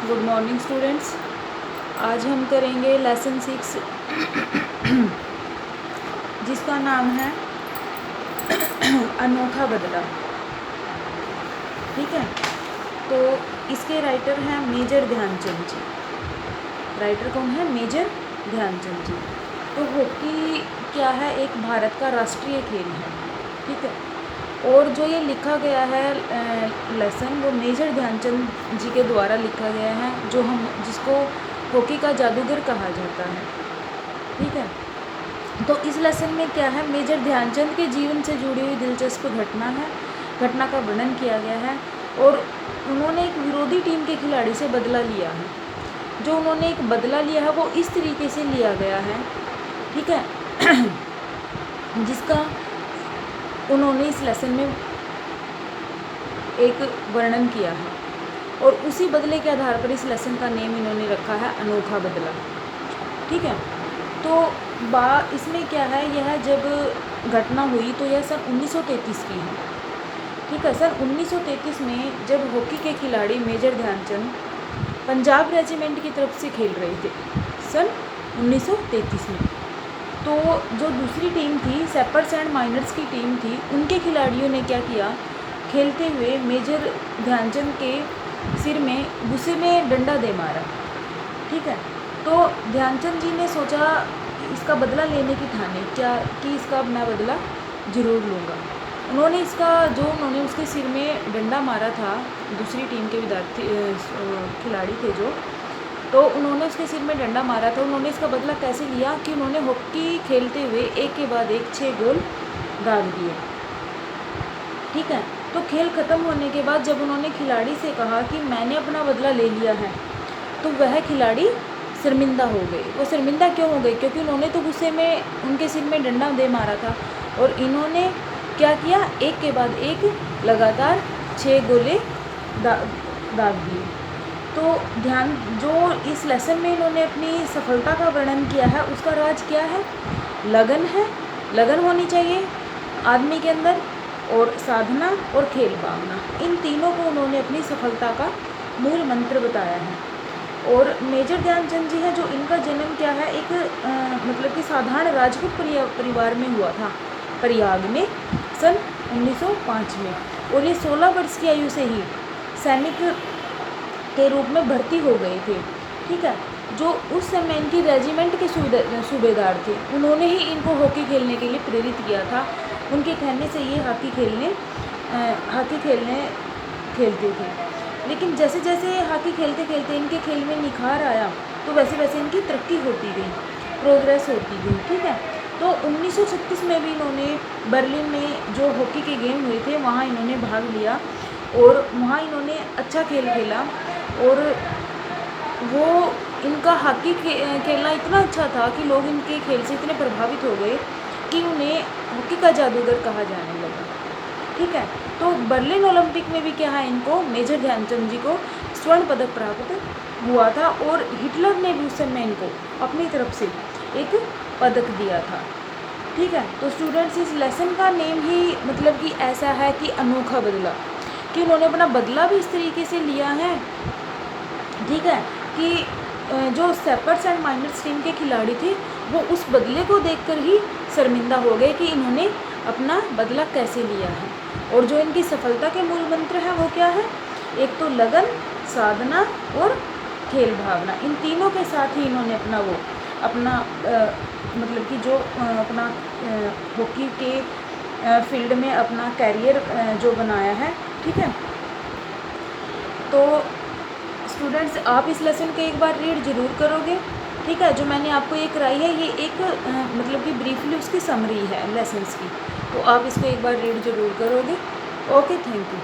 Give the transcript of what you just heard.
Good morning students. आज हम करेंगे लेसन 6 जिसका नाम है अनोखा बदला। ठीक है, तो इसके राइटर हैं मेजर ध्यानचंद जी। राइटर कौन है? मेजर ध्यानचंद जी। तो हॉकी क्या है? एक भारत का राष्ट्रीय खेल है। ठीक है, और जो ये लिखा गया है लेसन वो मेजर ध्यानचंद जी के द्वारा लिखा गया है, जिसको हॉकी का जादूगर कहा जाता है। ठीक है, तो इस लेसन में क्या है? मेजर ध्यानचंद के जीवन से जुड़ी हुई दिलचस्प घटना का वर्णन किया गया है। और उन्होंने एक विरोधी टीम के खिलाड़ी से बदला लिया है। जो उन्होंने एक बदला लिया है वो इस तरीके से लिया गया है, ठीक है, जिसका उन्होंने इस लेसन में एक वर्णन किया है। और उसी बदले के आधार पर इस लेसन का नेम इन्होंने रखा है अनोखा बदला। ठीक है, तो इसमें क्या है? यह जब घटना हुई तो यह सन 1933 की है। ठीक है, सन 1933 में जब हॉकी के खिलाड़ी मेजर ध्यानचंद पंजाब रेजिमेंट की तरफ से खेल रहे थे सन 1933 में, तो जो दूसरी टीम थी सेपर्स एंड माइनर्स की टीम थी, उनके खिलाड़ियों ने क्या किया? खेलते हुए मेजर ध्यानचंद के सिर में गुस्से में डंडा दे मारा। ठीक है, तो ध्यानचंद जी ने सोचा इसका बदला लेने की ठानी क्या कि इसका मैं बदला ज़रूर लूँगा। उन्होंने उसके सिर में डंडा मारा था, दूसरी टीम के खिलाड़ी थे तो उन्होंने उसके सिर में डंडा मारा था। उन्होंने इसका बदला कैसे लिया कि उन्होंने हॉकी खेलते हुए एक के बाद एक 6 गोल दाग दिए। ठीक है, तो खेल ख़त्म होने के बाद जब उन्होंने खिलाड़ी से कहा कि मैंने अपना बदला ले लिया है, तो वह खिलाड़ी शर्मिंदा हो गए। वो शर्मिंदा क्यों हो गए? क्योंकि उन्होंने तो गुस्से में उनके सिर में डंडा दे मारा था और इन्होंने क्या किया? एक के बाद एक लगातार 6 गोले दाग दिए। तो जो इस लेसन में इन्होंने अपनी सफलता का वर्णन किया है उसका राज क्या है? लगन है। लगन होनी चाहिए आदमी के अंदर, और साधना और खेल भावना, इन तीनों को उन्होंने अपनी सफलता का मूल मंत्र बताया है। और मेजर ध्यानचंद जी है जो इनका जन्म क्या है? एक मतलब कि साधारण राजपूत परिवार में हुआ था, प्रयाग में सन 1905 में। और ये 16 वर्ष की आयु से ही सैनिक के रूप में भर्ती हो गए थे। ठीक है, जो उस समय इनकी रेजिमेंट के सूबेदार थे, उन्होंने ही इनको हॉकी खेलने के लिए प्रेरित किया था। उनके कहने से ये हॉकी खेलने खेलते थे। लेकिन जैसे जैसे हॉकी खेलते खेलते इनके खेल में निखार आया तो वैसे वैसे इनकी तरक्की होती गई, प्रोग्रेस होती गई। ठीक है, तो 1936 में भी इन्होंने बर्लिन में जो हॉकी के गेम हुए थे वहाँ इन्होंने भाग लिया और वहाँ इन्होंने अच्छा खेल खेला। और वो इनका हॉकी खेलना इतना अच्छा था कि लोग इनके खेल से इतने प्रभावित हो गए कि उन्हें हॉकी का जादूगर कहा जाने लगा। ठीक है, तो बर्लिन ओलंपिक में भी क्या है? इनको मेजर ध्यानचंद जी को स्वर्ण पदक प्राप्त हुआ था और हिटलर ने भी उस समय इनको अपनी तरफ से एक पदक दिया था। ठीक है, तो स्टूडेंट्स इस लेसन का नेम ही मतलब कि ऐसा है कि अनोखा बदला, कि उन्होंने अपना बदला भी इस तरीके से लिया है। ठीक है, कि जो सेपर्स एंड माइनर्स टीम के खिलाड़ी थे वो उस बदले को देखकर ही शर्मिंदा हो गए कि इन्होंने अपना बदला कैसे लिया है। और जो इनकी सफलता के मूल मंत्र हैं वो क्या है? एक तो लगन, साधना और खेल भावना, इन तीनों के साथ ही इन्होंने अपना मतलब कि जो अपना हॉकी के फील्ड में अपना कैरियर जो बनाया है। ठीक है, तो स्टूडेंट्स आप इस लेसन को एक बार रीड ज़रूर करोगे। ठीक है, जो मैंने आपको ये कराई है ये एक मतलब कि ब्रीफली उसकी समरी है लेसन्स की, तो आप इसको एक बार रीड ज़रूर करोगे। Okay, thank you.